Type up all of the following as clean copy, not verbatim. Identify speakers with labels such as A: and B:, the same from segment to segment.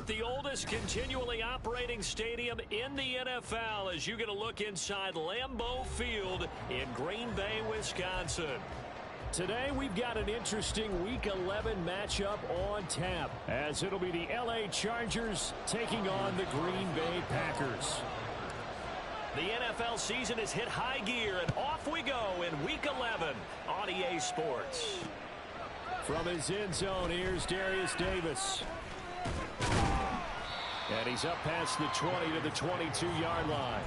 A: the oldest continually operating stadium in the NFL as you get a look inside Lambeau Field in Green Bay, Wisconsin. Today we've got an interesting Week 11 matchup on tap as it'll be the LA Chargers taking on the Green Bay Packers. The NFL season has hit high gear and off we go in Week 11 on EA Sports. From his end zone, here's Darius Davis. And he's up past the 20 to the 22-yard line.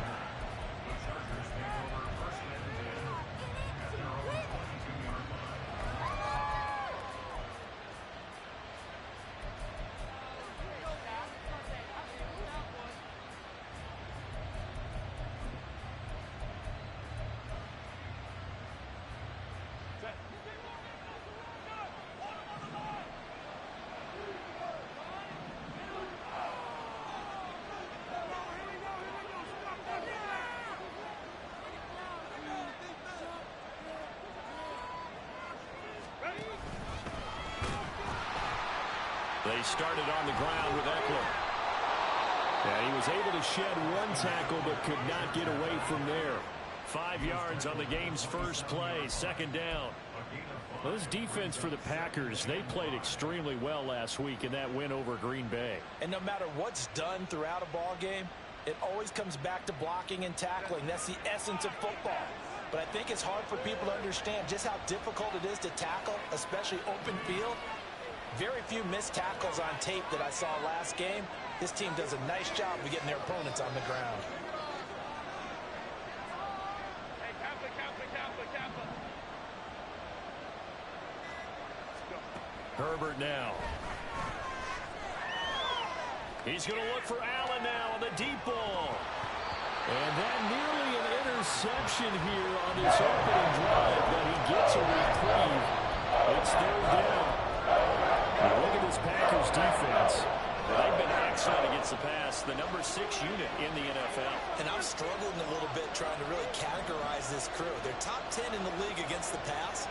A: They started on the ground with Eckler. And he was able to shed one tackle but could not get away from there. 5 yards on the game's first play, second down. Well, this defense for the Packers, they played extremely well last week in that win over Green Bay.
B: And no matter what's done throughout a ball game, it always comes back to blocking and tackling. That's the essence of football. But I think it's hard for people to understand just how difficult it is to tackle, especially open field. Very few missed tackles on tape that I saw last game. This team does a nice job of getting their opponents on the ground.
A: Herbert now. He's going to look for Allen now on the deep ball. And that nearly an interception here on this opening drive, but he gets a reprieve. It's third down. Now look at this Packers defense. They've been excellent against the pass, the number 6 unit in the NFL.
B: And I'm struggling a little bit trying to really categorize this crew. They're top 10 in the league against the pass,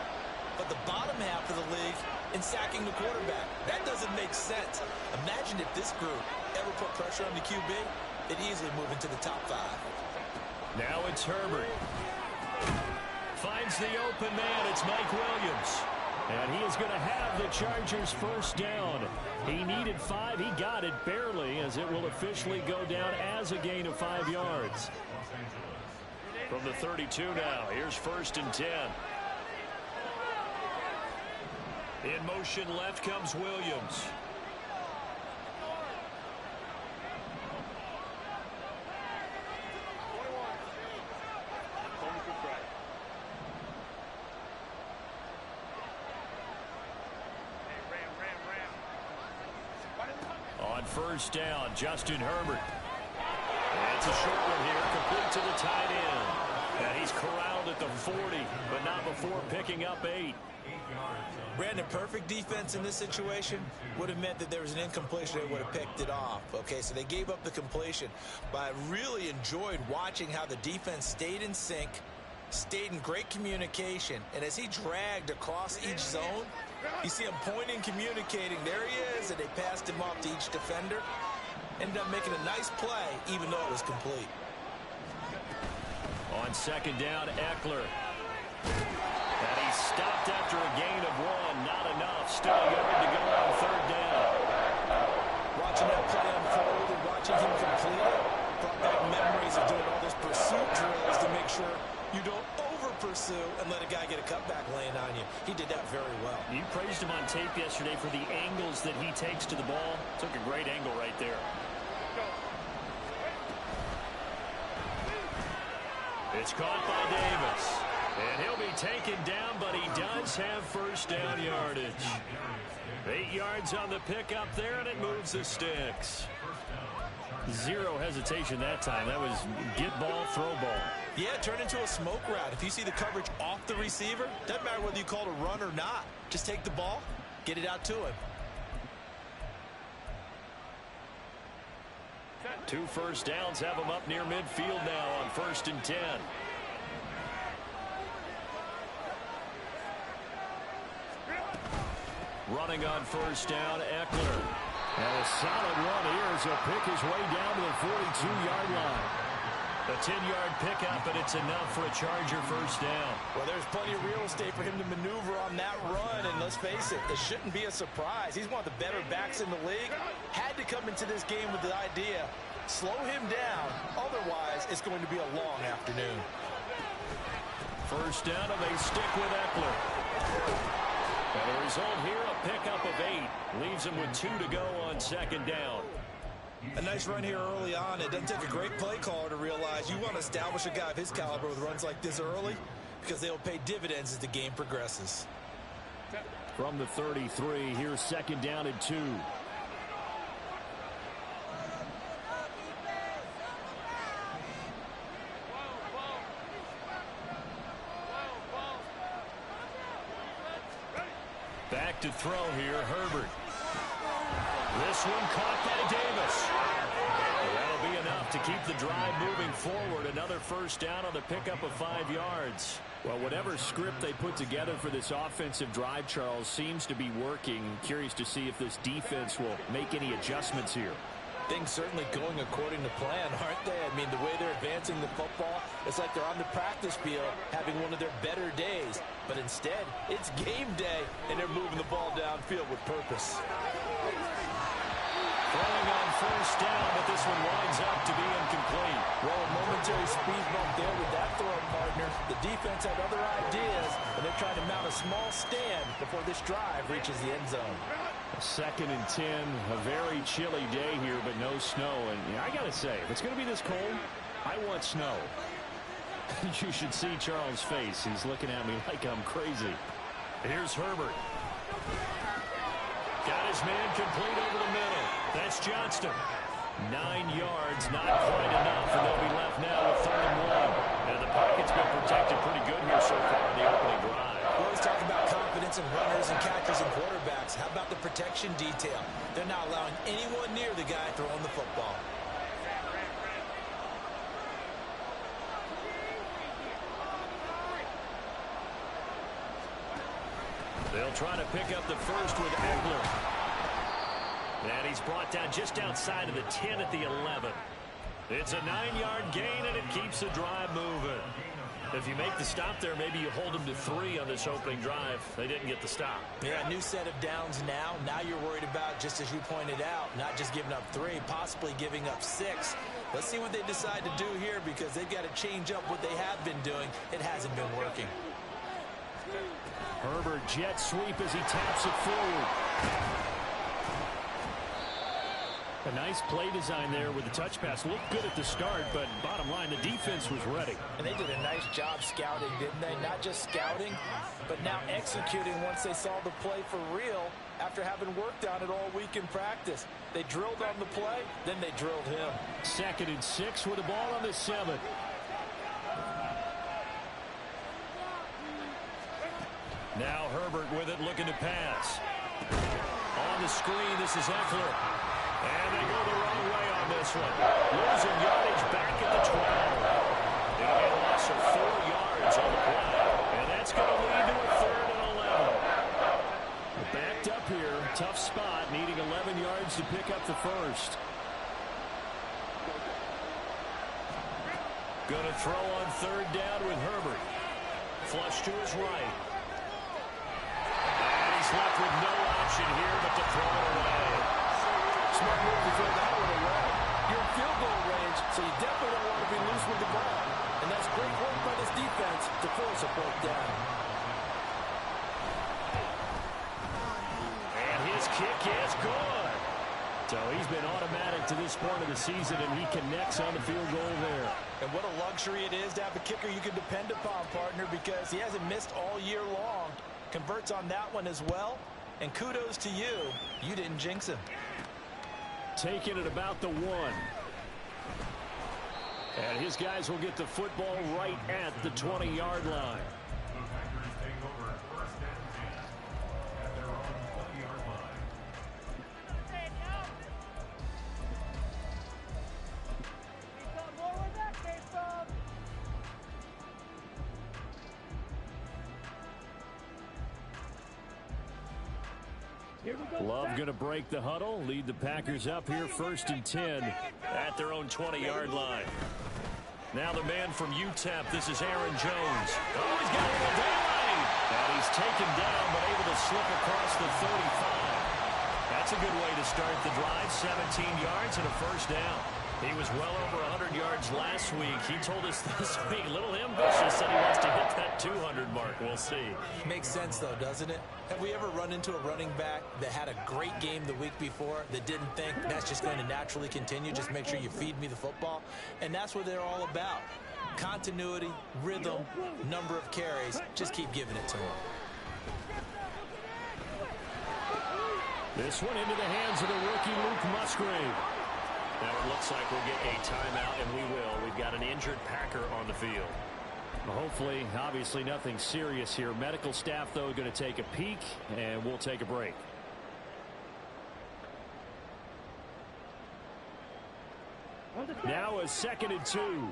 B: but the bottom half of the league in sacking the quarterback. That doesn't make sense. Imagine if this group ever put pressure on the QB, it'd easily move into the top 5.
A: Now it's Herbert. Finds the open man. It's Mike Williams. And he is going to have the Chargers first down. He needed 5. He got it barely as it will officially go down as a gain of 5 yards. From the 32 now, here's first and 10. In motion left comes Williams. On first down, Justin Herbert. And it's a short one here, complete to the tight end. And he's corralled at the 40, but not before picking up 8.
B: Brandon, perfect defense in this situation would have meant that there was an incompletion. They would have picked it off. Okay, so they gave up the completion. But I really enjoyed watching how the defense stayed in sync, stayed in great communication. And as he dragged across each zone, you see him pointing, communicating. There he is, and they passed him off to each defender. Ended up making a nice play, even though it was complete.
A: On second down, Eckler. And he stopped after a gain of 1. Not enough. Still a yard to go on third down.
B: Watching that play unfold and watching him complete it brought back memories of doing all those pursuit drills to make sure you don't over-pursue and let a guy get a cutback laying on you. He did that very well.
A: You praised him on tape yesterday for the angles that he takes to the ball. Took a great angle right there. It's caught by Davis. And he'll be taken down, but he does have first down yardage. 8 yards on the pickup there, and it moves the sticks. Zero hesitation that time. That was get ball, throw ball.
B: Yeah, turn into a smoke route. If you see the coverage off the receiver, doesn't matter whether you call it a run or not. Just take the ball, get it out to him.
A: 2 first downs have him up near midfield now on first and 10. Running on first down, Eckler. And a solid run here as he'll pick his way down to the 42-yard line. A 10-yard pickup, and it's enough for a Charger first down.
B: Well, there's plenty of real estate for him to maneuver on that run, and let's face it, it shouldn't be a surprise. He's one of the better backs in the league. Had to come into this game with the idea, slow him down, otherwise it's going to be a long afternoon.
A: First down, and they stick with Eckler. And the result here, a pickup of 8. Leaves him with 2 to go on second down.
B: A nice run here early on. It doesn't take a great play caller to realize you want to establish a guy of his caliber with runs like this early because they will pay dividends as the game progresses.
A: From the 33, here's second down and 2. Back to throw here, Herbert. This one caught by Davis. That'll be enough to keep the drive moving forward. Another first down on the pickup of 5 yards. Well, whatever script they put together for this offensive drive, Charles, seems to be working. Curious to see if this defense will make any adjustments here.
B: Things certainly going according to plan, aren't they? I mean, the way they're advancing the football, it's like they're on the practice field having one of their better days. But instead, it's game day, and they're moving the ball downfield with purpose.
A: Throwing on first down, but this one winds up to be incomplete.
B: Well, a momentary speed bump there with that throw, partner. The defense had other ideas, and they're trying to mount a small stand before this drive reaches the end zone.
A: Second and 10, a very chilly day here, but no snow. And I got to say, if it's going to be this cold, I want snow. You should see Charles' face. He's looking at me like I'm crazy. Here's Herbert. Got his man complete over the middle. That's Johnston. 9 yards, not quite enough, and they'll be left now with 3rd and 1. And the pocket's been protected pretty good here so far in the opening drive.
B: We always talk about confidence in runners and catchers and quarterbacks. How about the protection detail? They're not allowing anyone near the guy throwing the football.
A: They'll try to pick up the first with Eckler. And he's brought down just outside of the 10 at the 11. It's a 9-yard gain, and it keeps the drive moving. If you make the stop there, maybe you hold them to 3 on this opening drive. They didn't get the stop.
B: Yeah, new set of downs now. Now you're worried about, just as you pointed out, not just giving up 3, possibly giving up 6. Let's see what they decide to do here because they've got to change up what they have been doing. It hasn't been working.
A: Herbert jet sweep as he taps it forward. A nice play design there with the touch pass. Looked good at the start, but bottom line, the defense was ready.
B: And they did a nice job scouting, didn't they? Not just scouting, but now executing once they saw the play for real after having worked on it all week in practice. They drilled on the play, then they drilled him.
A: 2nd and 6 with the ball on the 7. Now Herbert with it, looking to pass. On the screen, this is Eckler. And they go the wrong way on this one. Losing yardage back at the 12. It'll be a loss of 4 yards on the play. And that's going to lead to a 3rd and 11. Backed up here, tough spot, needing 11 yards to pick up the first. Going to throw on 3rd down with Herbert. Flush to his right. And he's left with no option here but to throw it away.
B: Smart move to throw that one away. You're in field goal range, so you definitely don't want to be loose with the ball. And that's great work by this defense to force a fourth down.
A: And his kick is good. So he's been automatic to this point of the season, and he connects on the field goal there.
B: And what a luxury it is to have a kicker you can depend upon, partner, because he hasn't missed all year long. Converts on that one as well. And kudos to you. You didn't jinx him.
A: Taking it about the 1. And his guys will get the football right at the 20-yard line. Love going to break the huddle, lead the Packers up here 1st and 10 at their own 20-yard line. Now the man from UTEP, this is Aaron Jones. Oh, he's got a little daylight. And he's taken down, but able to slip across the 35. That's a good way to start the drive, 17 yards and a first down. He was well over 100 yards last week. He told us this week, a little ambitious, said he wants to hit that 200 mark. We'll see.
B: Makes sense, though, doesn't it? Have we ever run into a running back that had a great game the week before that didn't think that's just going to naturally continue? Just make sure you feed me the football. And that's what they're all about. Continuity, rhythm, number of carries. Just keep giving it to them.
A: This one into the hands of the rookie Luke Musgrave. Now it looks like we'll get a timeout, and we will. We've got an injured Packer on the field. Well, hopefully, obviously nothing serious here. Medical staff, though, going to take a peek, and we'll take a break. Now a 2nd and 2.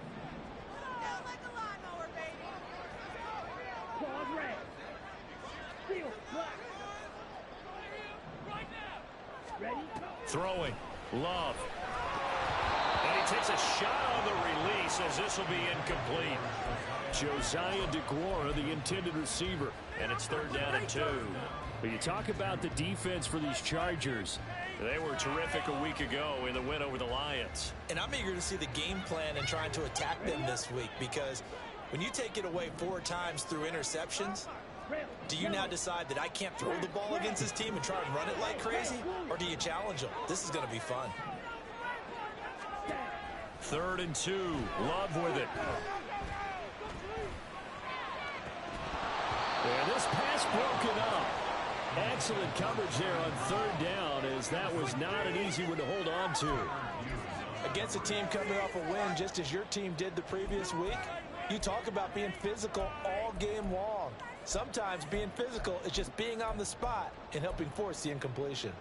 A: Throwing. Love. And he takes a shot on the release as this will be incomplete. Josiah DeGuara, the intended receiver. And it's 3rd down and 2. But you talk about the defense for these Chargers. They were terrific a week ago in the win over the Lions.
B: And I'm eager to see the game plan and trying to attack them this week, because when you take it away 4 times through interceptions, do you now decide that I can't throw the ball against this team and try and run it like crazy? Or do you challenge them? This is going to be fun.
A: 3rd and 2. Love with it. And this pass broken up. Excellent coverage there on 3rd down, as that was not an easy one to hold on to.
B: Against a team coming off a win just as your team did the previous week, you talk about being physical all game long. Sometimes being physical is just being on the spot and helping force the incompletion.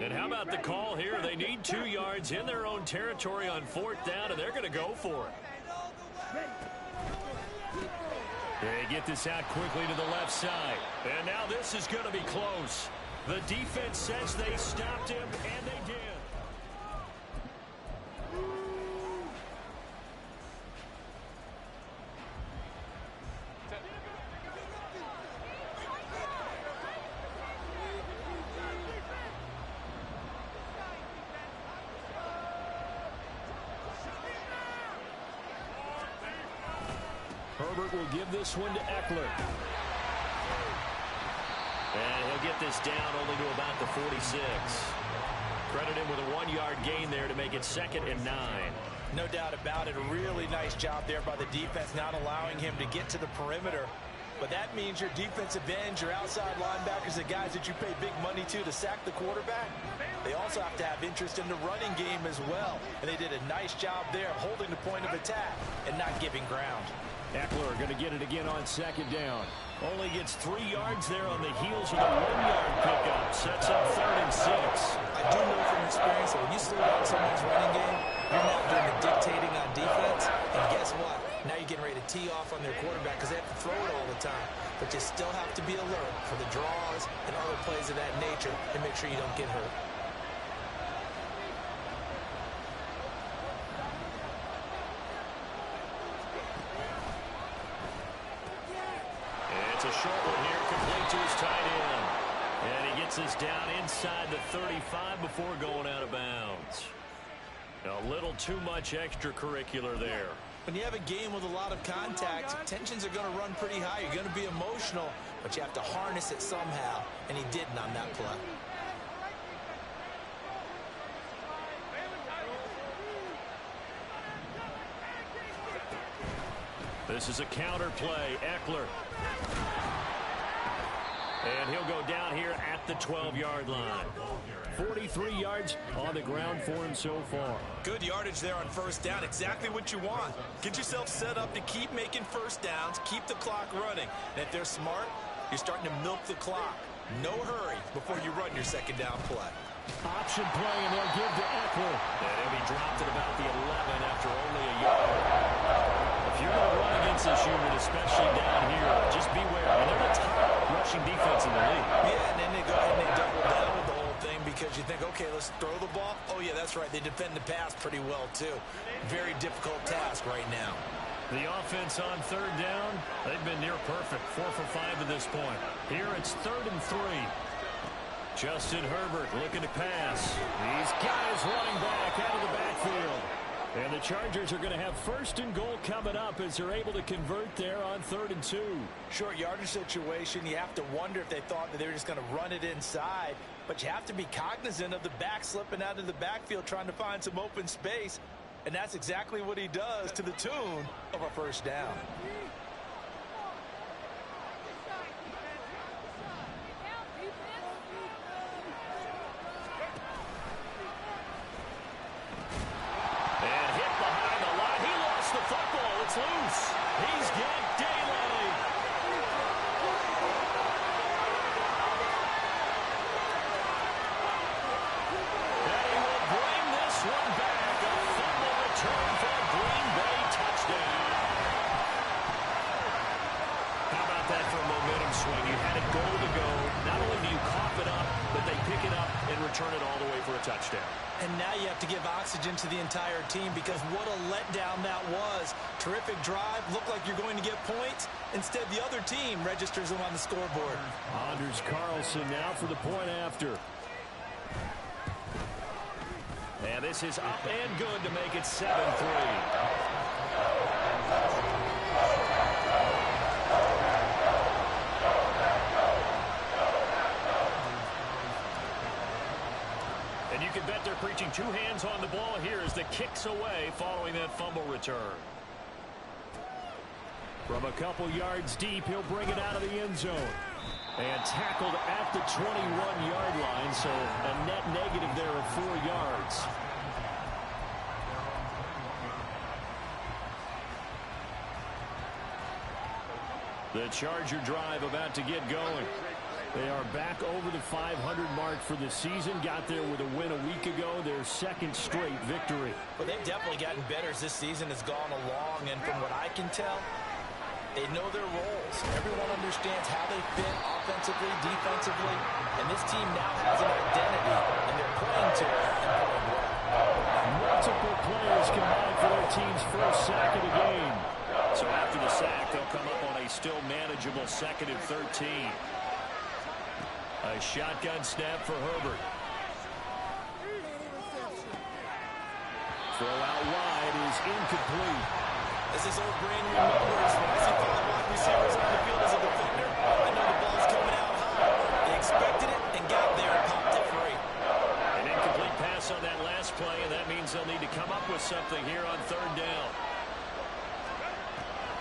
A: And how about the call here? They need 2 yards in their own territory on 4th down, and they're going to go for it. They get this out quickly to the left side. And now this is going to be close. The defense says they stopped him, and they did. Herbert will give this one to Eckler. And he'll get this down only to about the 46. Credit him with a 1-yard gain there to make it 2nd and 9.
B: No doubt about it. A really nice job there by the defense, not allowing him to get to the perimeter. But that means your defensive ends, your outside linebackers, the guys that you pay big money to sack the quarterback, they also have to have interest in the running game as well. And they did a nice job there holding the point of attack and not giving ground.
A: Eckler going to get it again on 2nd down. Only gets 3 yards there on the heels of a 1-yard pickup. Sets up 3rd and 6.
B: I do know from experience that when you slow down someone's running game, you're not doing the dictating on defense. And guess what? Now you're getting ready to tee off on their quarterback because they have to throw it all the time. But you still have to be alert for the draws and other plays of that nature and make sure you don't get hurt.
A: It's a short one here, complete to his tight end. And he gets this down inside the 35 before going out of bounds. A little too much extracurricular there.
B: When you have a game with a lot of contact, tensions are going to run pretty high. You're going to be emotional, but you have to harness it somehow, and he didn't on that play.
A: This is a counter play. Eckler. And he'll go down here at the 12-yard line. 43 yards on the ground for him so far.
B: Good yardage there on 1st down. Exactly what you want. Get yourself set up to keep making 1st downs, keep the clock running. And if they're smart, you're starting to milk the clock. No hurry before you run your 2nd down play.
A: Option play, and they'll give to Eckler. And he'll be dropped at about the 11 after only a yard. If you're going to run against this unit, especially down here, just beware. I mean, they're the top rushing defense in the league.
B: Yeah, and then they go ahead and they double down with the whole thing because you think, okay, let's throw the ball. Oh, yeah, that's right. They defend the pass pretty well, too. Very difficult task right now.
A: The offense on third down, they've been near perfect. 4 for 5 at this point. Here it's 3rd and 3. Justin Herbert looking to pass. He's got his running back out of the backfield. And the Chargers are going to have 1st and goal coming up as they're able to convert there on 3rd and 2.
B: Short yardage situation, you have to wonder if they thought that they were just going to run it inside. But you have to be cognizant of the back slipping out of the backfield trying to find some open space. And that's exactly what he does to the tune of a 1st down.
A: It's loose. He's got daylight. And he will bring this one back. A fumble return for a Green Bay touchdown. How about that for a momentum swing? You had it goal to go. Not only do you cough it up, but they pick it up and return it all the way for a touchdown.
B: And now you have to give oxygen to the entire team because what a letdown that was. Terrific drive. Looked like you're going to get points. Instead, the other team registers them on the scoreboard.
A: Anders Carlson now for the point after. And this is up and good to make it 7-3. You can bet they're preaching 2 hands on the ball here as the kick's away following that fumble return. From a couple yards deep, he'll bring it out of the end zone. And tackled at the 21-yard line, so a net negative there of 4 yards. The Charger drive about to get going. They are back over the 500 mark for the season. Got there with a win a week ago. Their 2nd straight victory.
B: Well, they've definitely gotten better as this season has gone along. And from what I can tell, they know their roles. Everyone understands how they fit offensively, defensively. And this team now has an identity. And they're playing to it and playing well.
A: Multiple players combined for their team's first sack of the game. So after the sack, they'll come up on a still manageable 2nd and 13. A shotgun snap for Herbert. Throw out wide is incomplete.
B: As this old brain remembers, when I see 5 wide receivers on the field as a defender, I know the ball's coming out high. They expected it and got there and popped it free.
A: An incomplete pass on that last play, and that means they'll need to come up with something here on 3rd down.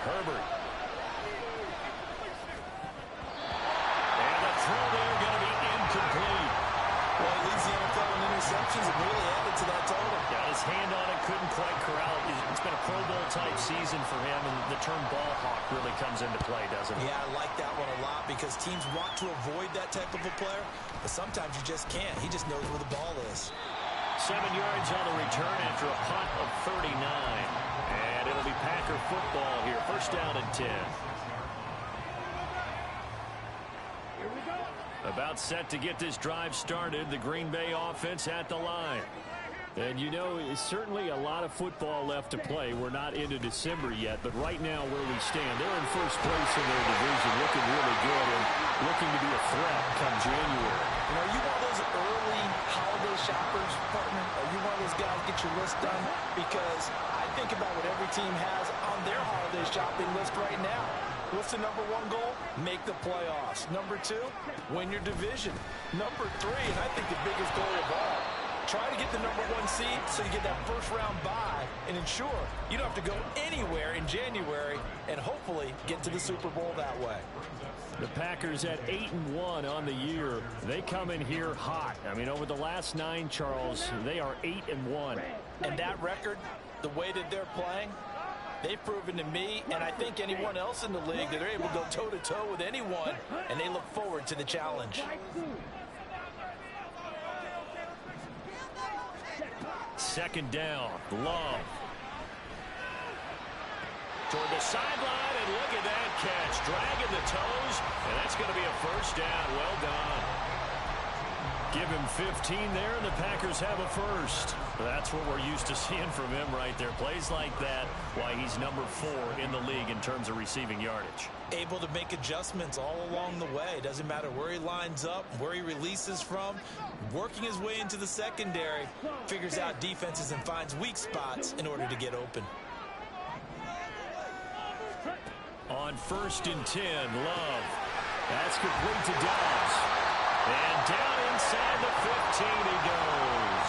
A: Herbert.
B: Interceptions have really added to that total.
A: Got his hand on it, couldn't quite corral it. It's been a Pro Bowl type season for him, and the term ball hawk really comes into play, doesn't it?
B: Yeah, I like that one a lot because teams want to avoid that type of a player, but sometimes you just can't. He just knows where the ball is.
A: 7 yards on the return after a punt of 39. And it'll be Packer football here. 1st down and 10. About set to get this drive started. The Green Bay offense at the line. And you know, it's certainly a lot of football left to play. We're not into December yet, but right now where we stand, they're in 1st place in their division, looking really good and looking to be a threat come January.
B: You know, are you one of those early holiday shoppers, partner? Are you one of those guys get your list done? Because I think about what every team has on their holiday shopping list right now. What's the number 1 goal? Make the playoffs. Number 2, win your division. Number 3, and I think the biggest goal of all, try to get the number 1 seed so you get that 1st round bye and ensure you don't have to go anywhere in January and hopefully get to the Super Bowl that way.
A: The Packers at 8-1 on the year. They come in here hot. I mean, over the last 9, Charles, they are 8-1.
B: And that record, the way that they're playing, they've proven to me, and I think anyone else in the league, that they're able to go toe-to-toe with anyone, and they look forward to the challenge.
A: second down. Love. Toward the sideline, and look at that catch. Dragging the toes, and that's going to be a first down. Well done. Give him 15 there, and the Packers have a first. That's what we're used to seeing from him right there. Plays like that, why he's number 4 in the league in terms of receiving yardage.
B: Able to make adjustments all along the way. Doesn't matter where he lines up, where he releases from. Working his way into the secondary. Figures out defenses and finds weak spots in order to get open.
A: On 1st and 10, Love. That's complete to Dobbs. And down inside the 15 he goes.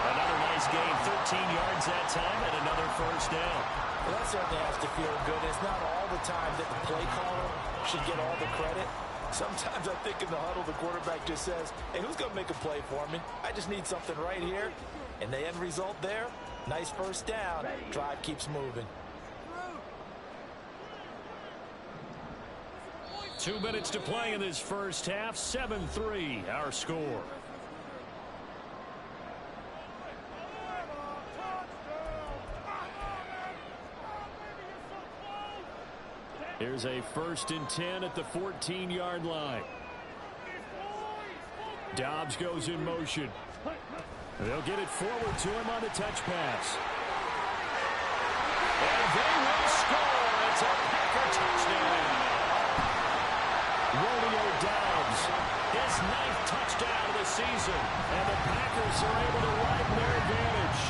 A: Another nice gain, 13 yards that time, and another first down.
B: Well, that certainly has to feel good. It's not all the time that the play caller should get all the credit. Sometimes I think in the huddle, the quarterback just says, hey, who's going to make a play for me? I just need something right here. And the end result there, nice first down. Drive keeps moving.
A: 2 minutes to play in this first half. 7-3 our score. Here's a 1st and 10 at the 14-yard line. Dobbs goes in motion. They'll get it forward to him on the touch pass. And they will score. It's a Packer touchdown. Romeo Doubs, his 9th touchdown of the season, and the Packers are able to widen their advantage.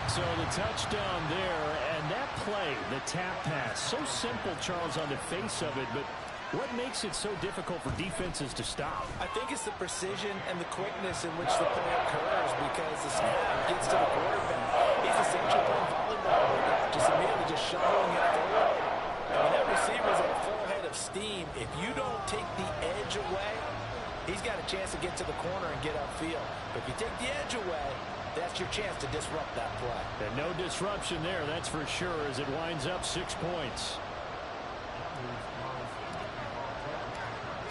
A: So the touchdown there, and that play, the tap pass, so simple, Charles, on the face of it, but what makes it so difficult for defenses to stop?
B: I think it's the precision and the quickness in which the play occurs, because the snap gets to the quarterback. He's essentially playing volleyball right now, just immediately just shoveling it forward. I mean, that receiver's at a full head of steam. If you don't take the edge away, he's got a chance to get to the corner and get upfield. But if you take the edge away, that's your chance to disrupt that play.
A: And no disruption there, that's for sure, as it winds up 6 points.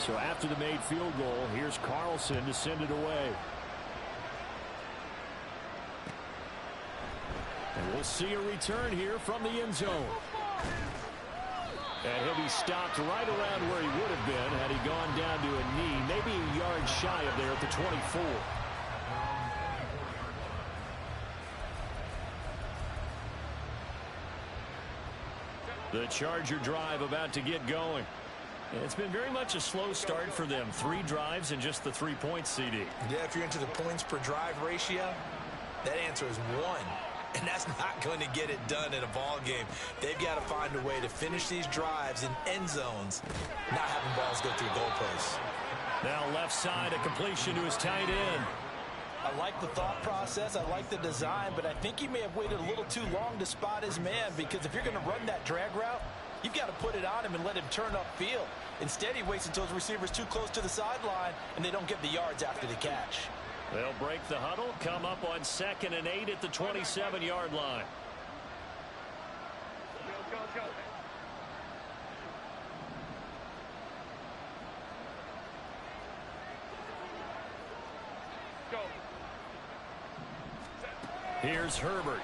A: So after the made field goal, here's Carlson to send it away. And we'll see a return here from the end zone. And he'll be stopped right around where he would have been had he gone down to a knee, maybe a yard shy of there at the 24. The Charger drive about to get going. It's been very much a slow start for them. 3 drives and just the 3 points, CD.
B: Yeah, if you're into the points per drive ratio, that answer is 1. And that's not going to get it done in a ball game. They've got to find a way to finish these drives in end zones, not having balls go through goalposts.
A: Now left side, a completion to his tight end.
B: I like the thought process. I like the design, but I think he may have waited a little too long to spot his man, because if you're going to run that drag route, you've got to put it on him and let him turn upfield. Instead, he waits until his receiver's too close to the sideline, and they don't get the yards after the catch.
A: They'll break the huddle, come up on 2nd and 8 at the 27-yard line. Here's Herbert.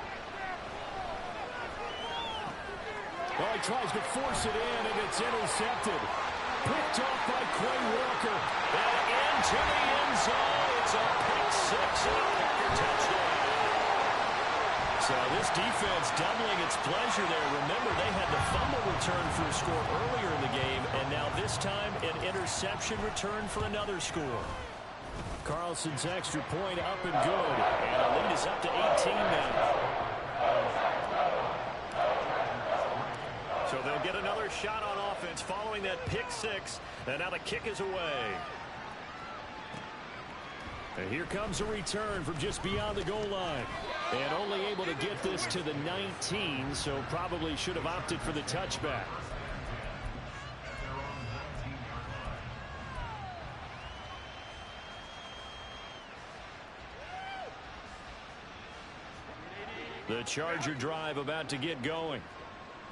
A: Well, he tries to force it in, and it's intercepted. Picked off by Quay Walker. And into the end zone. It's a pick 6 and a Packer touchdown. So this defense doubling its pleasure there. Remember, they had the fumble return for a score earlier in the game, and now this time an interception return for another score. Carlson's extra point up and good. And the lead is up to 18 now. So they'll get another shot on offense following that pick 6. And now the kick is away. And here comes a return from just beyond the goal line. And only able to get this to the 19, so probably should have opted for the touchback. The Charger drive about to get going.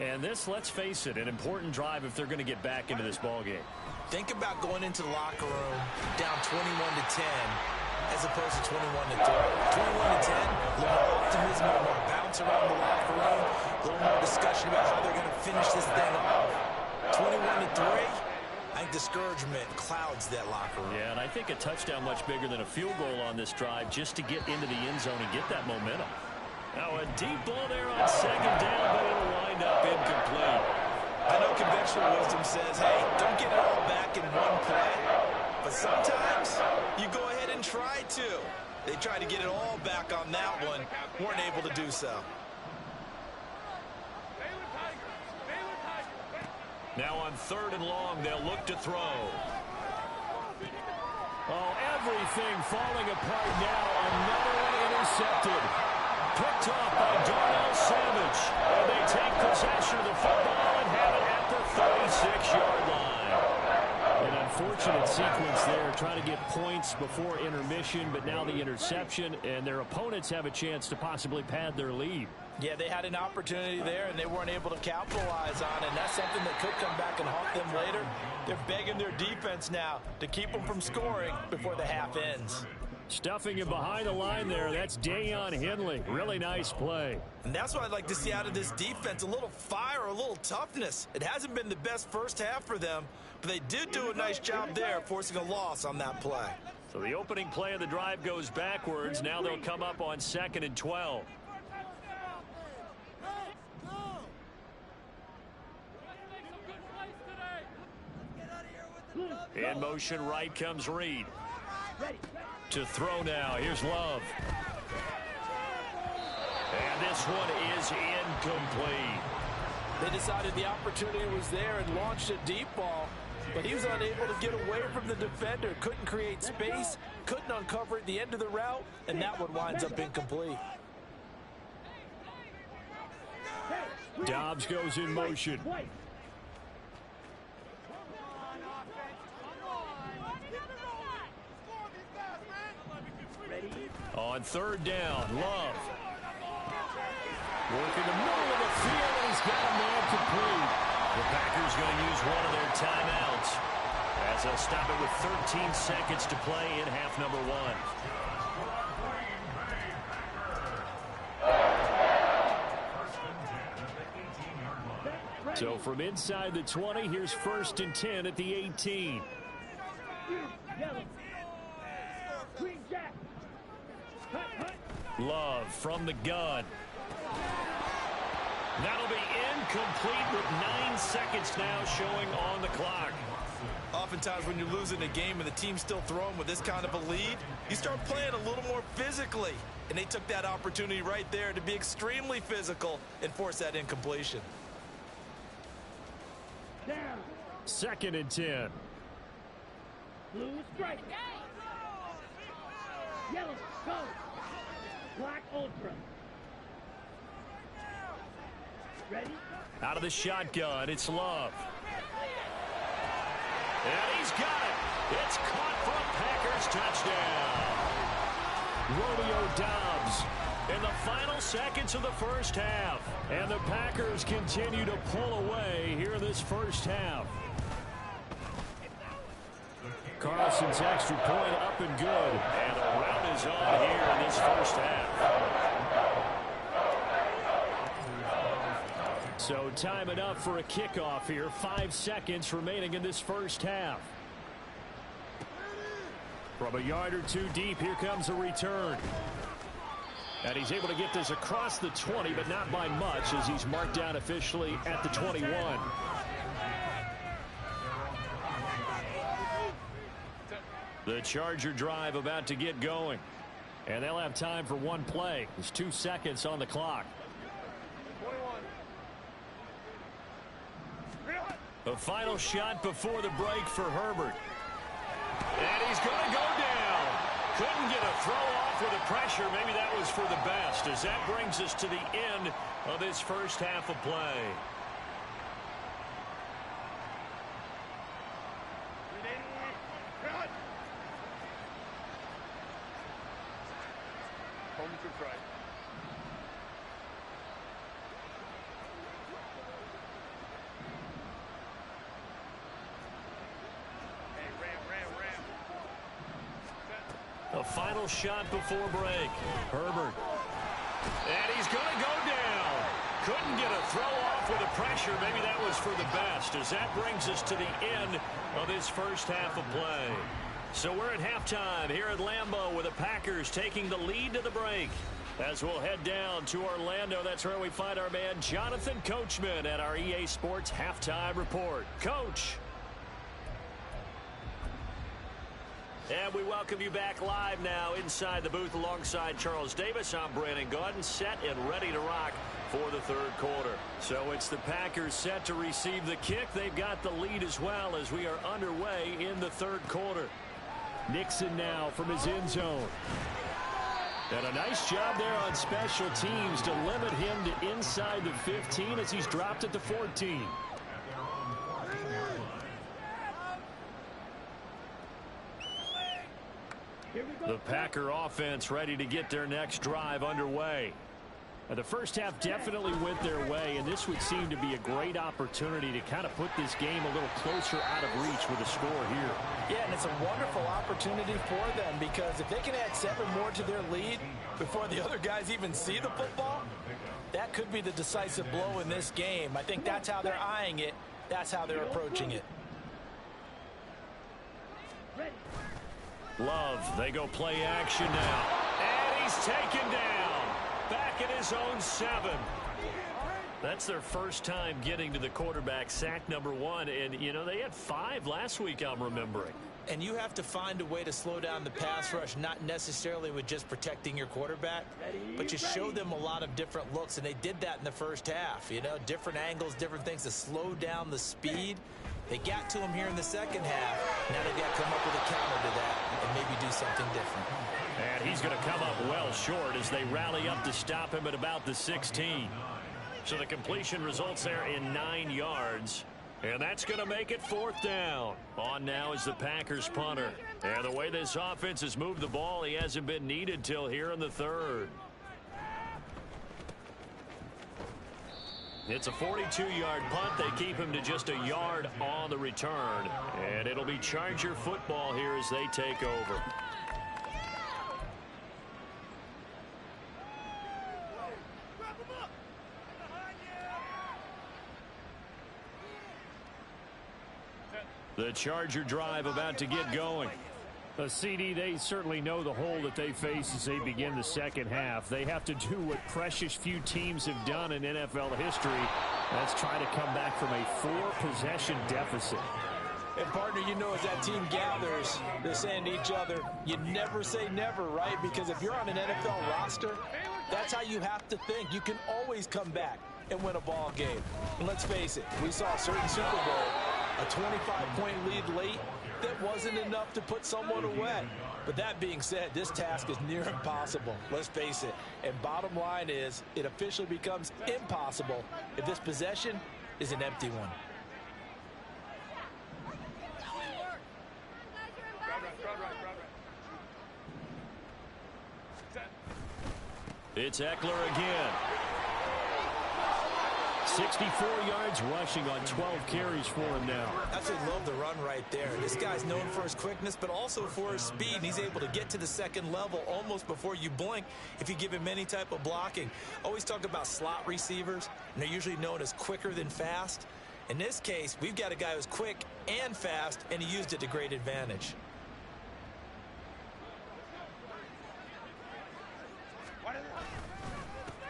A: And this, let's face it, an important drive if they're going to get back into this ballgame.
B: Think about going into the locker room down 21-10. as opposed to 21-3. 21-10, a little more optimism, a little more bounce around the locker room, a little more discussion about how they're going to finish this thing off. 21-3, I think discouragement clouds that locker room.
A: Yeah, and I think a touchdown much bigger than a field goal on this drive just to get into the end zone and get that momentum. Now a deep ball there on second down, but it'll wind up incomplete.
B: I know conventional wisdom says, hey, don't get it all back in one play. But sometimes you go ahead and try to. They tried to get it all back on that one, weren't able to do so.
A: Now on 3rd and long, they'll look to throw. Oh, everything falling apart now. Another one intercepted. Picked off by Darnell Savage. And they take possession of the football and have it at the 36-yard line. An unfortunate sequence there, trying to get points before intermission, but now the interception, and their opponents have a chance to possibly pad their lead.
B: Yeah, they had an opportunity there, and they weren't able to capitalize on it, and that's something that could come back and haunt them later. They're begging their defense now to keep them from scoring before the half ends.
A: Stuffing him behind the line there, that's Daiyan Henley. Really nice play.
B: And that's what I'd like to see out of this defense, a little fire, a little toughness. It hasn't been the best first half for them, but they did do a nice job there, forcing a loss on that play.
A: So the opening play of the drive goes backwards. Now they'll come up on 2nd and 12. In motion right comes Reed. To throw now. Here's Love. And this one is incomplete.
B: They decided the opportunity was there and launched a deep ball, but he was unable to get away from the defender. Couldn't create space, couldn't uncover at the end of the route, and that one winds up incomplete.
A: Dobbs goes in motion. On 3rd down, Love. Working the middle of the field, and he's got a man complete. The Packers going to use one of their timeouts as they'll stop it with 13 seconds to play in half number 1. So from inside the 20, here's 1st and 10 at the 18. Love from the gun. That'll be incomplete with 9 seconds now showing on the clock.
B: Oftentimes when you're losing a game and the team's still throwing with this kind of a lead, you start playing a little more physically. And they took that opportunity right there to be extremely physical and force that incompletion.
A: 2nd and 10.
C: Blue strike. Yellow, go. Black ultra. Ready?
A: Out of the shotgun, it's Love. And he's got it. It's caught for a Packers touchdown. Romeo Doubs in the final seconds of the first half. And the Packers continue to pull away here in this first half. Carlson's extra point up and good. And the rout is on here in this first half. So time enough for a kickoff here. 5 seconds remaining in this first half. From a yard or two deep, here comes a return. And he's able to get this across the 20, but not by much as he's marked down officially at the 21. The Charger drive about to get going. And they'll have time for one play. There's 2 seconds on the clock. The final shot before the break for Herbert. And he's going to go down. Couldn't get a throw off with the pressure. Maybe that was for the best, as that brings us to the end of this first half of play. A final shot before break. Herbert. And he's going to go down. Couldn't get a throw off with the pressure. Maybe that was for the best, as that brings us to the end of this first half of play. So we're at halftime here at Lambeau with the Packers taking the lead to the break. As we'll head down to Orlando, that's where we find our man Jonathan Coachman at our EA Sports Halftime Report. Coach. And we welcome you back live now inside the booth alongside Charles Davis. I'm Brandon Gaudin, set and ready to rock for the third quarter. So it's the Packers set to receive the kick. They've got the lead as well as we are underway in the third quarter. Nixon now from his end zone. And a nice job there on special teams to limit him to inside the 15 as he's dropped at the 14. The Packer offense ready to get their next drive underway. The first half definitely went their way, and this would seem to be a great opportunity to kind of put this game a little closer out of reach with a score here.
B: Yeah, and it's a wonderful opportunity for them, because if they can add 7 more to their lead before the other guys even see the football, that could be the decisive blow in this game. I think that's how they're eyeing it. That's how they're approaching it.
A: Love, they go play action now. And he's taken down. Back at his own 7. That's their first time getting to the quarterback, sack number 1. And, you know, they had 5 last week, I'm remembering.
B: And you have to find a way to slow down the pass rush, not necessarily with just protecting your quarterback, but you show them a lot of different looks, and they did that in the first half. You know, different angles, different things to slow down the speed. They got to him here in the second half. Now they've got to come up with a counter to that and maybe do something different.
A: And he's going to come up well short as they rally up to stop him at about the 16. So the completion results there in 9 yards. And that's going to make it 4th down. On now is the Packers punter. And the way this offense has moved the ball, he hasn't been needed till here in the 3rd. It's a 42-yard punt. They keep him to just a yard on the return. And it'll be Charger football here as they take over. The Charger drive about to get going. CD, they certainly know the hole that they face as they begin the second half. They have to do what precious few teams have done in NFL history. That's try to come back from a 4-possession deficit.
B: And, partner, you know, as that team gathers, they're saying to each other, you never say never, right? Because if you're on an NFL roster, that's how you have to think. You can always come back and win a ball game. And let's face it, we saw a certain Super Bowl, a 25-point lead late, that wasn't enough to put someone away. But that being said, this task is near impossible. Let's face it. And bottom line is, it officially becomes impossible if this possession is an empty one.
A: It's Eckler again. 64 yards rushing on 12 carries for him now.
B: Absolutely love the run right there. This guy's known for his quickness, but also for his speed. And he's able to get to the second level almost before you blink if you give him any type of blocking. Always talk about slot receivers, and they're usually known as quicker than fast. In this case, we've got a guy who's quick and fast, and he used it to great advantage.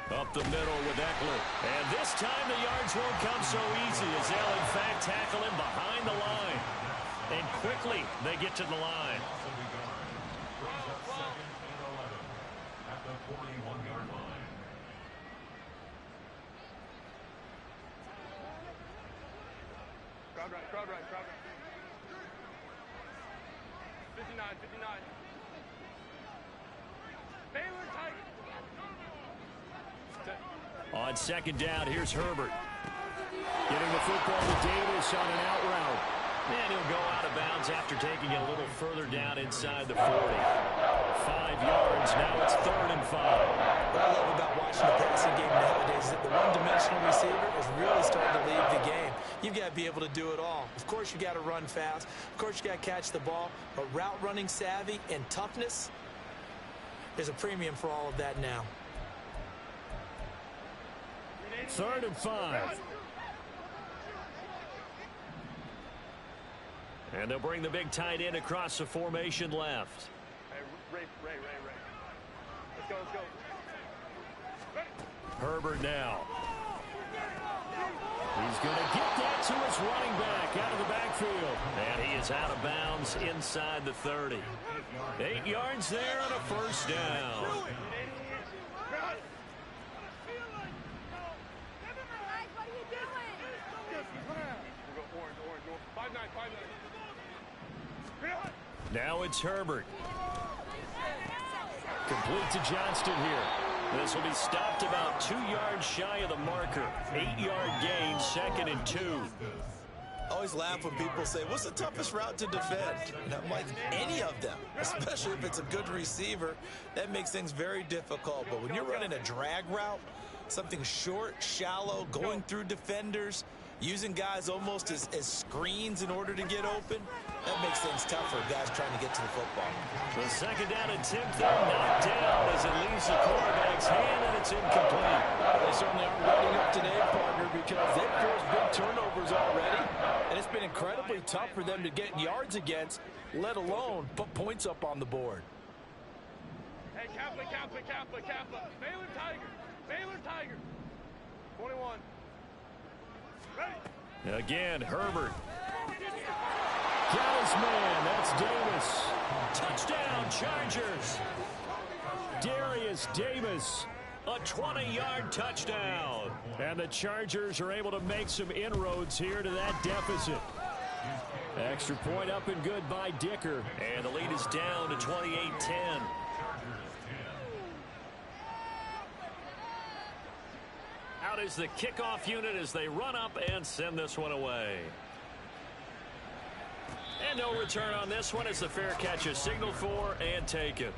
A: Up the middle with Eckler. And this time the yards won't come so easy as they'll in fact tackle him behind the line. And quickly they get to the line.
D: At the 41-yard line.
E: Crowd right, crowd right, crowd right. 59, 59. Baylor tight.
A: On second down, here's Herbert. Getting the football to Davis on an out route. And he'll go out of bounds after taking it a little further down inside the 40. 5 yards, now it's 3rd and 5.
B: What I love about watching the passing game nowadays is that the one-dimensional receiver is really starting to lead the game. You've got to be able to do it all. Of course, you got to run fast. Of course, you got to catch the ball. But route running savvy and toughness, There's a premium for all of that now.
A: 3rd and 5. And they'll bring the big tight end across the formation left.
E: Hey, Ray. Let's go. Ready.
A: Herbert now. He's going to get that to his running back out of the backfield. And he is out of bounds inside the 30. 8 yards there on a first down. Now it's Herbert. Complete to Johnston here. This will be stopped about 2 yards shy of the marker. 8-yard gain, 2nd and 2.
B: I always laugh when people say, what's the toughest route to defend? And I'm like, any of them, especially if it's a good receiver. That makes things very difficult. But when you're running a drag route, something short, shallow, going through defenders, using guys almost as screens in order to get open, that makes things tough for guys trying to get to the football.
A: The 2nd down attempt there, knocked down as it leaves the quarterback's hand, and it's incomplete.
F: They certainly aren't letting up today, partner, because they've forced big turnovers already, and it's been incredibly tough for them to get yards against, let alone put points up on the board.
E: Hey, Kaplan. Baylor Tigers. 21. Ready.
A: Again, Herbert. Got his man. That's Davis. Touchdown, Chargers. Darius Davis, a 20-yard touchdown. And the Chargers are able to make some inroads here to that deficit. Extra point up and good by Dicker. And the lead is down to 28-10. Out is the kickoff unit as they run up and send this one away. And no return on this one as the fair catch is signaled for and taken.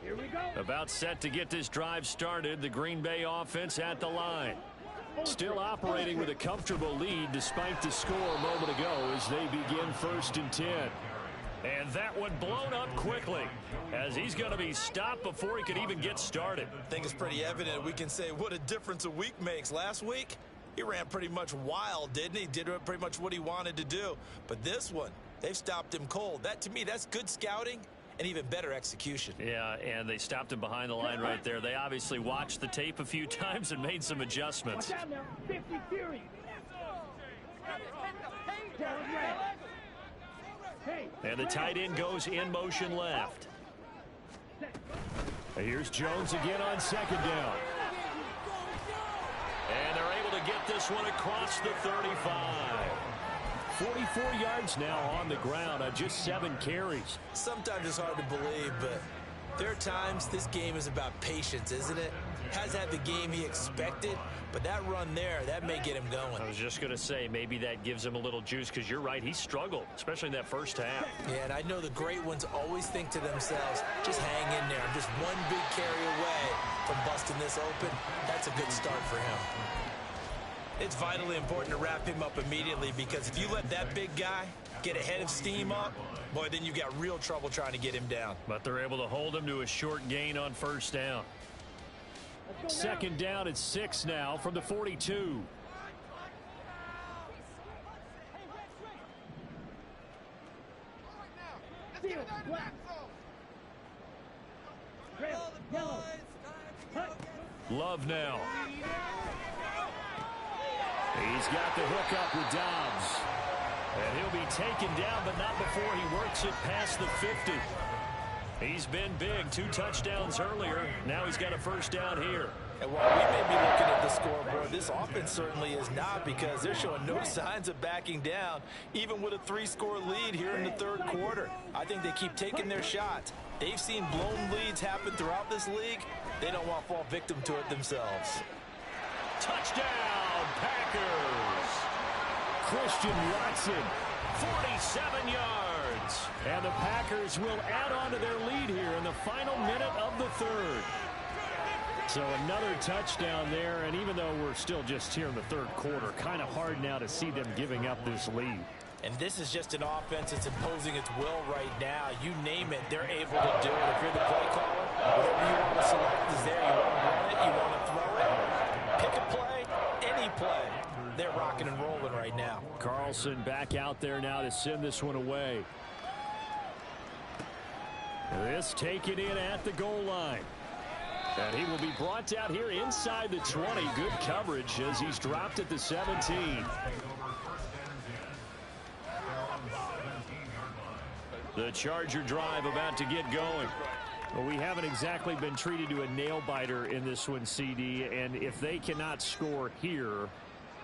C: Here we go.
A: About set to get this drive started, the Green Bay offense at the line. Still operating with a comfortable lead despite the score a moment ago as they begin 1st and 10. And that one blown up quickly as he's going to be stopped before he could even get started.
B: I think it's pretty evident. We can say what a difference a week makes. Last week, he ran pretty much wild, didn't he? Did pretty much what he wanted to do. But this one, they've stopped him cold. That, to me, that's good scouting and even better execution.
A: Yeah, and they stopped him behind the line right there. They obviously watched the tape a few times and made some adjustments.
C: Watch out now. 50 Fury. Hey,
A: And the tight end goes in motion left. Here's Jones again on 2nd down. And they're able to get this one across the 35. 44 yards now on the ground on just 7 carries.
B: Sometimes it's hard to believe, but there are times this game is about patience, isn't it? Has had the game he expected, but that run there, that may get him going.
A: I was just going to say, maybe that gives him a little juice because you're right, he struggled, especially in that first half.
B: Yeah, and I know the great ones always think to themselves, just hang in there. I'm just one big carry away from busting this open. That's a good start for him. It's vitally important to wrap him up immediately because if you let that big guy get a head of steam up, boy, then you got real trouble trying to get him down.
A: But they're able to hold him to a short gain on 1st down. 2nd down at 6 now from the 42.
C: Field, black. Trail, yellow. Hut.
A: Love now. He's got the hook up with Dobbs. And he'll be taken down, but not before he works it past the 50. He's been big. 2 touchdowns earlier. Now he's got a 1st down here.
F: And while we may be looking at the scoreboard, this offense certainly is not because they're showing no signs of backing down, even with a 3-score lead here in the 3rd quarter. I think they keep taking their shots. They've seen blown leads happen throughout this league. They don't want to fall victim to it themselves.
A: Touchdown, Packers. Christian Watson 47 yards. And the Packers will add on to their lead here in the final minute of the third. So another touchdown there, and even though we're still just here in the third quarter, kind of hard now to see them giving up this lead.
F: And this is just an offense that's imposing its will right now. You name it, they're able to do it. If you're the play caller, whatever you want to select is there. You want to run it, you want to throw it. Pick a play, any play. They're rocking and rolling right now.
A: Carlson back out there now to send this one away. This taken in at the goal line. And he will be brought out here inside the 20. Good coverage as he's dropped at the 17. The Charger drive about to get going. Well, we haven't exactly been treated to a nail-biter in this one, CD. And if they cannot score here,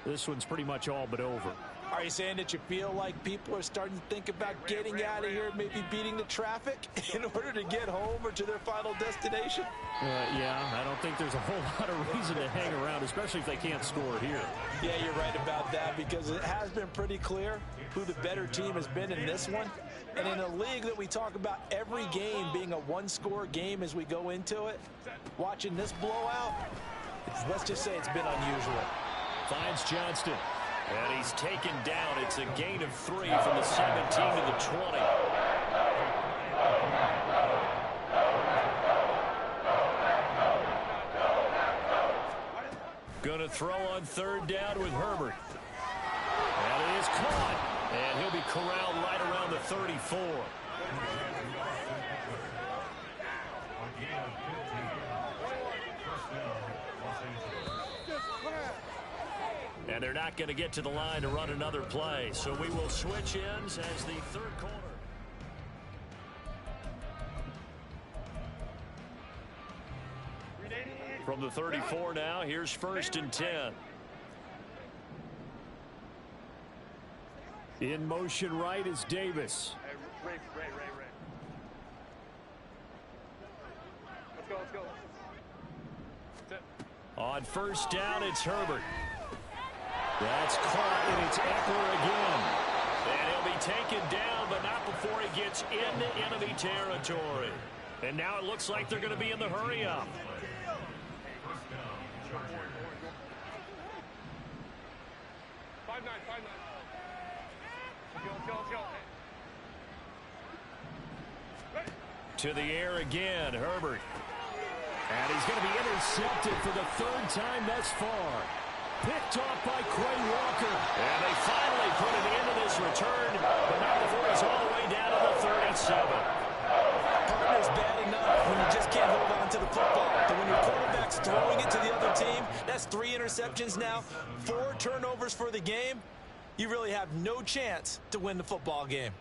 A: this one's pretty much all but over.
F: Are you saying that you feel like people are starting to think about getting out of here, maybe beating the traffic in order to get home or to their final destination?
A: Yeah, I don't think there's a whole lot of reason to hang around, especially if they can't score here.
F: Yeah, you're right about that, because it has been pretty clear who the better team has been in this one. And in a league that we talk about every game being a one-score game as we go into it, watching this blowout, let's just say it's been unusual.
A: Finds Johnston. And he's taken down. It's a gain of 3 from the 17 to the 20. Going to throw on third down with Herbert. And it is caught. And he'll be corralled right around the 34. And they're not going to get to the line to run another play. So we will switch ends as the third quarter. From the 34 now, here's 1st and 10. In motion right is Davis.
E: Ray. Let's go.
A: On first down, it's Herbert. That's caught, and it's Eckler again. And he'll be taken down, but not before he gets into enemy territory. And now it looks like they're going to be in the hurry-up.
E: Five nine. Let's go.
A: To the air again, Herbert. And he's going to be intercepted for the 3rd time thus far. Picked off by Quay Walker. And they finally put an end to this return, but not before he's all the way down to the 37.
F: Partner's bad enough when you just can't hold on to the football. But when your quarterback's throwing it to the other team, that's 3 interceptions now, 4 turnovers for the game. You really have no chance to win the football game.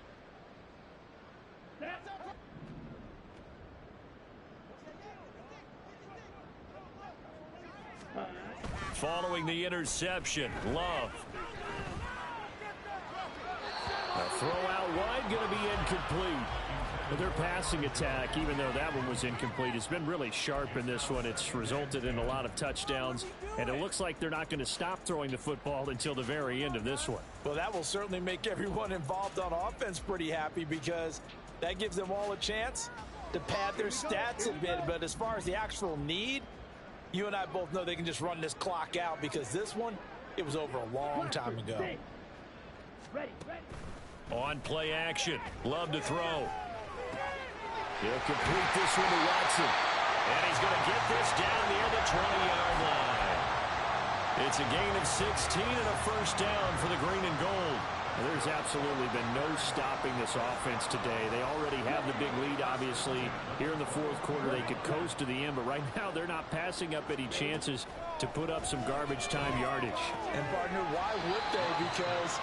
A: Following the interception, Love. A throw out wide, going to be incomplete. But their passing attack, even though that one was incomplete, has been really sharp in this one. It's resulted in a lot of touchdowns, and it looks like they're not going to stop throwing the football until the very end of this one.
F: Well, that will certainly make everyone involved on offense pretty happy, because that gives them all a chance to pad their stats a bit. But as far as the actual need, you and I both know they can just run this clock out, because this one, it was over a long time ago.
C: Ready.
A: On play action, Love to throw. He'll complete this one to Watson. And he's going to get this down near the 20-yard line. It's a gain of 16 and a first down for the green and gold. There's absolutely been no stopping this offense today. They already have the big lead, obviously. Here in the 4th quarter, they could coast to the end, but right now they're not passing up any chances to put up some garbage time yardage.
F: And, partner, why would they? Because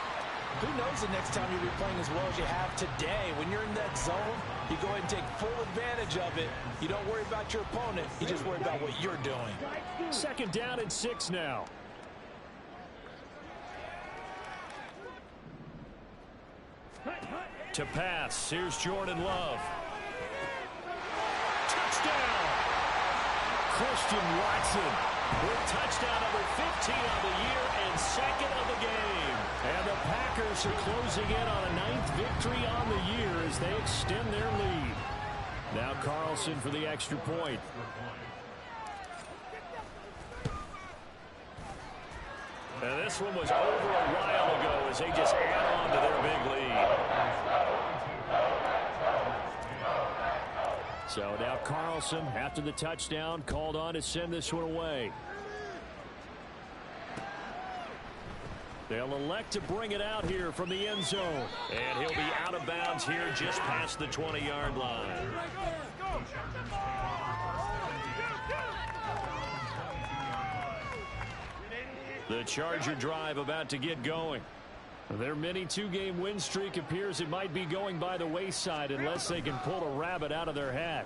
F: who knows the next time you'll be playing as well as you have today. When you're in that zone, you go ahead and take full advantage of it. You don't worry about your opponent. You just worry about what you're doing.
A: 2nd down and 6 now. To pass, here's Jordan Love. Touchdown! Christian Watson with touchdown number 15 on the year and second of the game. And the Packers are closing in on a 9th victory on the year as they extend their lead. Now Carlson for the extra point. And this one was over a while ago as they just add on to their big lead. So now Carlson, after the touchdown, called on to send this one away. They'll elect to bring it out here from the end zone. And he'll be out of bounds here just past the 20-yard line. The Charger drive about to get going. Their mini two-game win streak appears it might be going by the wayside unless they can pull a rabbit out of their hat.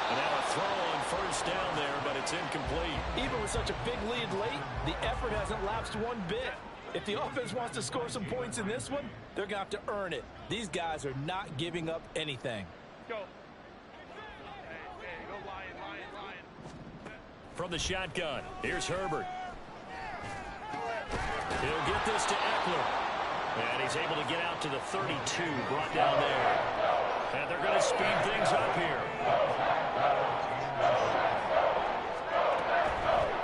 A: And now a throw on first down there, but it's incomplete.
F: Even with such a big lead late, the effort hasn't lapsed one bit. If the offense wants to score some points in this one, they're going to have to earn it. These guys are not giving up anything.
E: Go. Hey, go Lion.
A: From the shotgun, here's Herbert. He'll get this to Eckler. And he's able to get out to the 32, brought down there. And they're going to speed things up here.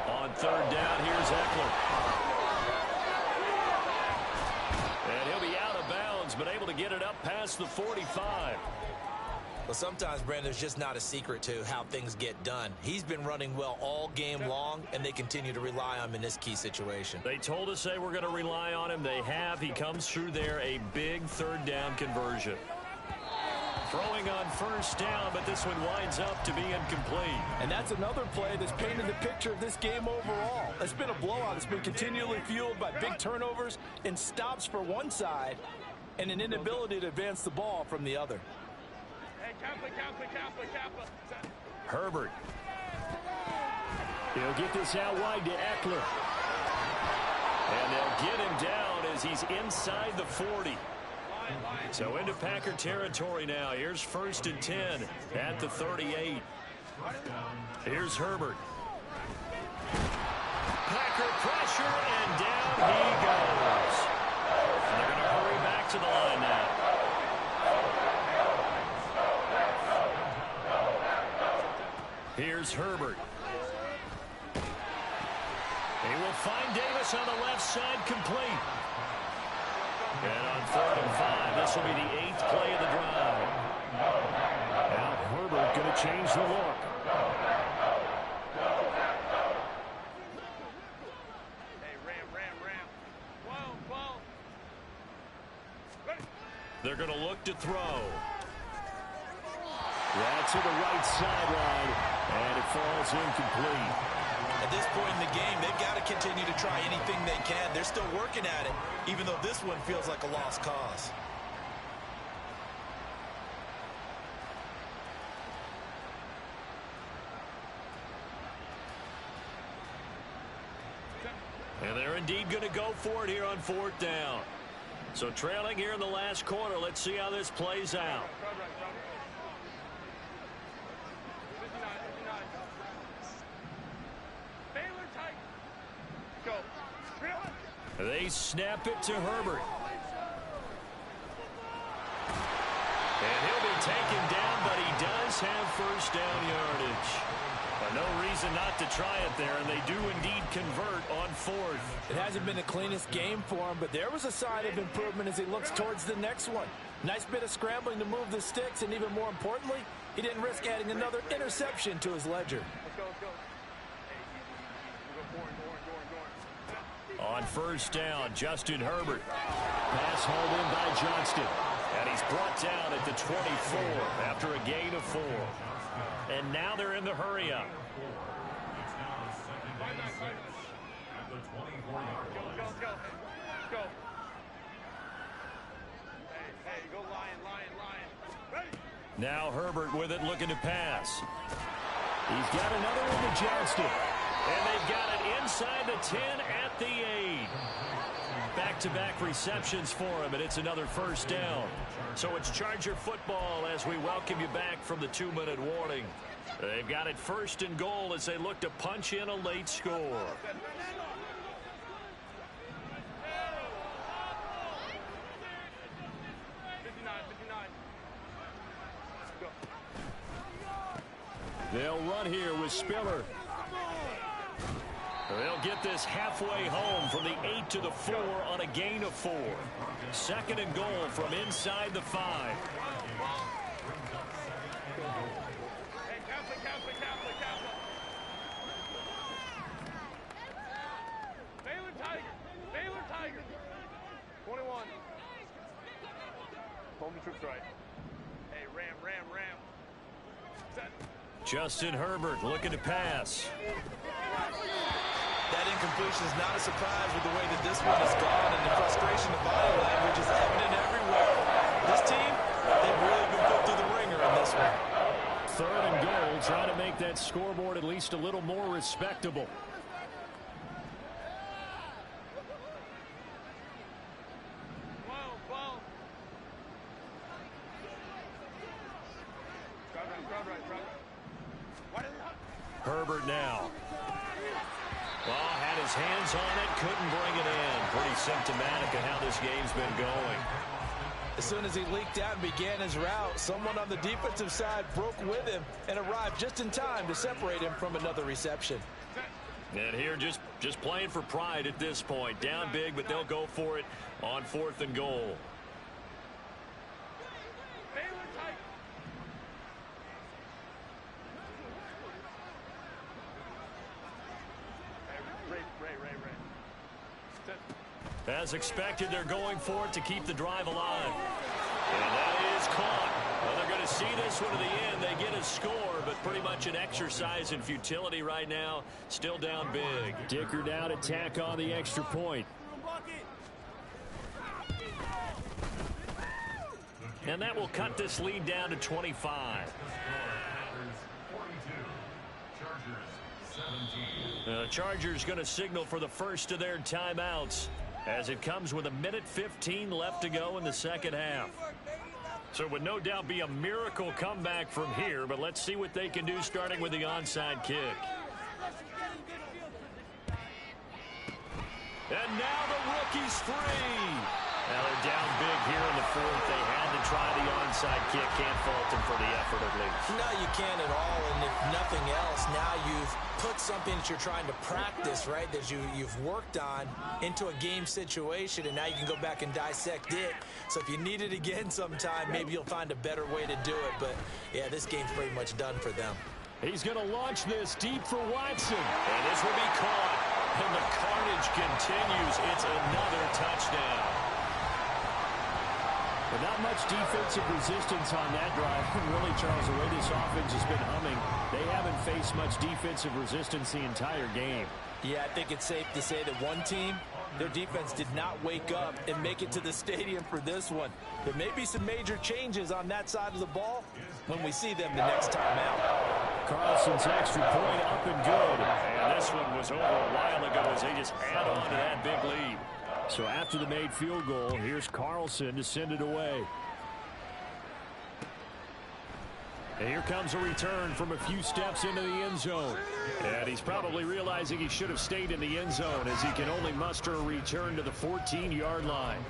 A: On third down, here's Eckler. And he'll be out of bounds, but able to get it up past the 45.
B: Well, sometimes, Brandon, there's just not a secret to how things get done. He's been running well all game long, and they continue to rely on him in this key situation.
A: They told us they were going to rely on him. They have. He comes through there, a big third down conversion. Throwing on first down, but this one winds up to be incomplete.
F: And that's another play that's painted the picture of this game overall. It's been a blowout. It's been continually fueled by big turnovers and stops for one side and an inability to advance the ball from the other.
A: Herbert. He'll get this out wide to Eckler. And they'll get him down as he's inside the 40. So into Packer territory now. Here's 1st and 10 at the 38. Here's Herbert. Packer pressure, and down he goes. And they're going to hurry back to the line now. Here's Herbert. He will find Davis on the left side, complete. And on 3rd and 5, this will be the 8th play of the drive. Now Herbert going to change the look.
E: Hey, ram. Whoa.
A: They're going to look to throw. That's to the right sideline, and it falls incomplete.
B: At this point in the game, they've got to continue to try anything they can. They're still working at it, even though this one feels like a lost cause.
A: And they're indeed going to go for it here on 4th down. So trailing here in the last quarter, let's see how this plays out. They snap it to Herbert. And he'll be taken down, but he does have first down yardage. But no reason not to try it there, and they do indeed convert on 4th.
F: It hasn't been the cleanest game for him, but there was a sign of improvement as he looks towards the next one. Nice bit of scrambling to move the sticks, and even more importantly, he didn't risk adding another interception to his ledger.
A: On first down, Justin Herbert. Pass hauled in by Johnston. And he's brought down at the 24 after a gain of 4. And now they're in the hurry-up.
E: Go. Hey, go Lion. Ready?
A: Now Herbert with it, looking to pass. He's got another one to Johnston. And they've got it inside the 10 at the 8. Back-to-back receptions for him, and it's another first down. So it's Charger football as we welcome you back from the 2-minute warning. They've got it first and goal as they look to punch in a late score. They'll run here with Spiller. They'll get this halfway home from the 8 to the 4 on a gain of 4. Second and goal from inside the 5.
E: Hey, Catholic. Baylor Tiger. 21. Hold the troops right. Hey, ram. Set.
A: Justin Herbert looking to pass.
F: That incompletion is not a surprise with the way that this one has gone, and the frustration of body language is evident everywhere. This team, they've really been put through the ringer in this one.
A: Third and goal, trying to make that scoreboard at least a little more respectable. Herbert now. Well, had his hands on it, couldn't bring it in. Pretty symptomatic of how this game's been going.
F: As soon as he leaked out and began his route, someone on the defensive side broke with him and arrived just in time to separate him from another reception.
A: And here just playing for pride at this point. Down big, but they'll go for it on 4th and goal. As expected, they're going for it to keep the drive alive. And that is caught. Well, they're going to see this one to the end. They get a score, but pretty much an exercise in futility right now. Still down big. Dicker down to tack on the extra point. And that will cut this lead down to 25. The Chargers going to signal for the first of their timeouts, as it comes with 1:15 left to go in the second half. So it would no doubt be a miracle comeback from here, but let's see what they can do starting with the onside kick. And now the rookie's free. Now they're down big here in the 4th. They had to try the onside kick. Can't fault them for the effort at least.
F: No, you can't at all, and if nothing else, now you've put something that you're trying to practice, right, that you've worked on into a game situation, and now you can go back and dissect it. So if you need it again sometime, maybe you'll find a better way to do it. But, yeah, this game's pretty much done for them.
A: He's going to launch this deep for Watson. And this will be caught. And the carnage continues. It's another touchdown. But not much defensive resistance on that drive. Really, Charles, the way this offense has been humming, they haven't faced much defensive resistance the entire game.
F: Yeah, I think it's safe to say that one team, their defense did not wake up and make it to the stadium for this one. There may be some major changes on that side of the ball when we see them the next time out.
A: Carlson's extra point up and good. And this one was over a while ago as they just add on to that big lead. So after the made field goal, here's Carlson to send it away. And here comes a return from a few steps into the end zone. And he's probably realizing he should have stayed in the end zone as he can only muster a return to the 14-yard line.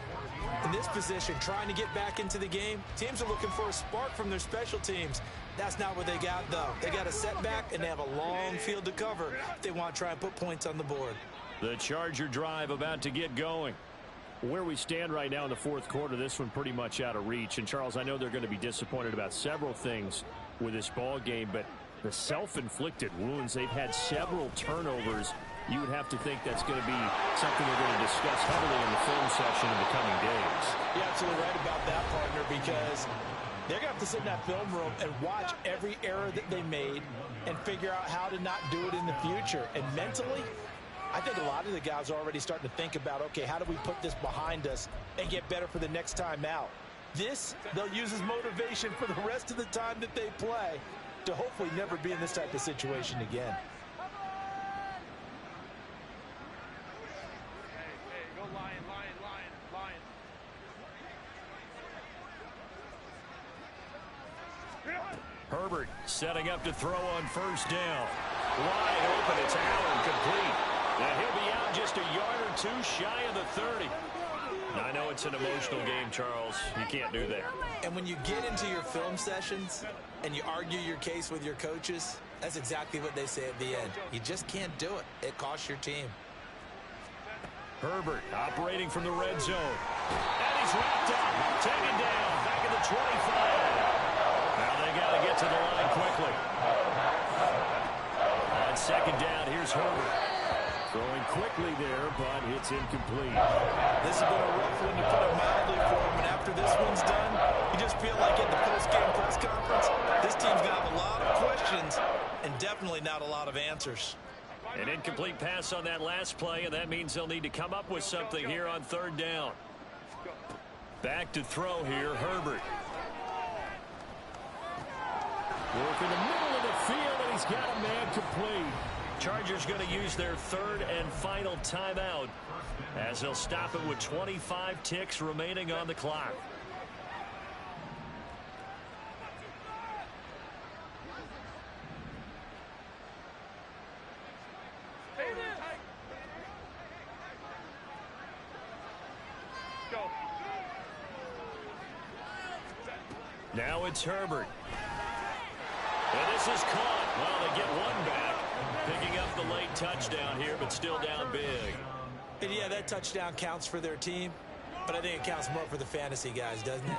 F: In this position, trying to get back into the game, teams are looking for a spark from their special teams. That's not what they got, though. They got a setback, and they have a long field to cover if they want to try and put points on the board.
A: The Charger drive about to get going. Where we stand right now in the 4th quarter, this one pretty much out of reach. And, Charles, I know they're going to be disappointed about several things with this ball game, but the self-inflicted wounds, they've had several turnovers. You would have to think that's going to be something they're going to discuss heavily in the film session in the coming days.
F: You're absolutely right about that, partner, because they're going to have to sit in that film room and watch every error that they made and figure out how to not do it in the future. And mentally, I think a lot of the guys are already starting to think about, okay, how do we put this behind us and get better for the next time out? This, they'll use as motivation for the rest of the time that they play to hopefully never be in this type of situation again.
E: Hey, go Lion.
A: Herbert setting up to throw on first down. Wide open. It's Allen, complete. And he'll be out just a yard or two shy of the 30. I know it's an emotional game, Charles. You can't do that.
B: And when you get into your film sessions and you argue your case with your coaches, that's exactly what they say at the end. You just can't do it. It costs your team.
A: Herbert operating from the red zone. And he's wrapped up. Taken down. Back at the 25. Now they got to get to the line quickly. On second down, here's Herbert. Throwing quickly there, but it's incomplete.
B: This has been a rough one, to put it mildly, for him. And after this one's done, you just feel like at the post-game press conference, this team's got a lot of questions and definitely not a lot of answers.
A: An incomplete pass on that last play, and that means they'll need to come up with something here on third down. Back to throw here, Herbert. Work in the middle of the field, and he's got a man complete. Chargers going to use their third and final timeout as they'll stop it with 25 ticks remaining on the clock. Now it's Herbert. And this is caught. Well, they get one back. Picking up the late touchdown here, but still down big.
B: And yeah, that touchdown counts for their team, but I think it counts more for the fantasy guys, doesn't it?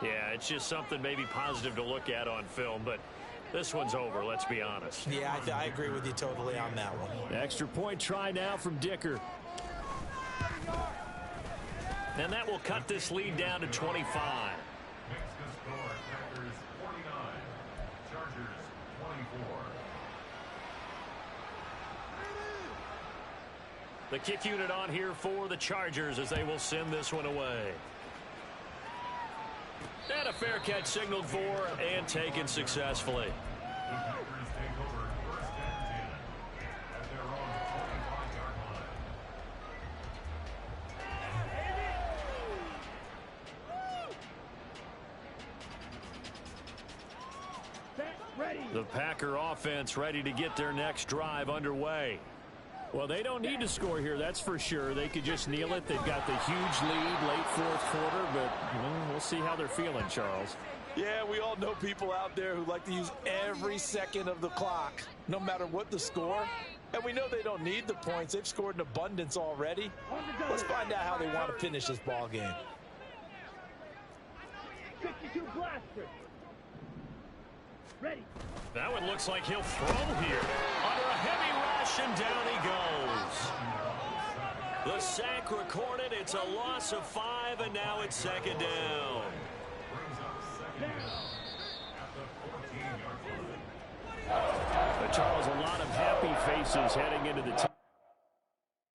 A: Yeah, it's just something maybe positive to look at on film, but this one's over, let's be honest.
B: Yeah, I agree with you totally on that one.
A: Extra point try now from Dicker. And that will cut this lead down to 25. The kick unit on here for the Chargers as they will send this one away. And a fair catch signaled for and taken successfully. The Packer offense ready to get their next drive underway. Well, they don't need to score here, that's for sure. They could just kneel it. They've got the huge lead late fourth quarter, but we'll see how they're feeling, Charles.
F: Yeah, we all know people out there who like to use every second of the clock, no matter what the score. And we know they don't need the points. They've scored in abundance already. Let's find out how they want to finish this ball game.
C: 52 blaster. Ready.
A: That one looks like he'll throw here. Under a heavy rush, and down he goes. The sack recorded. It's a loss of 5, and now it's second down. Charles, a lot of happy faces heading into the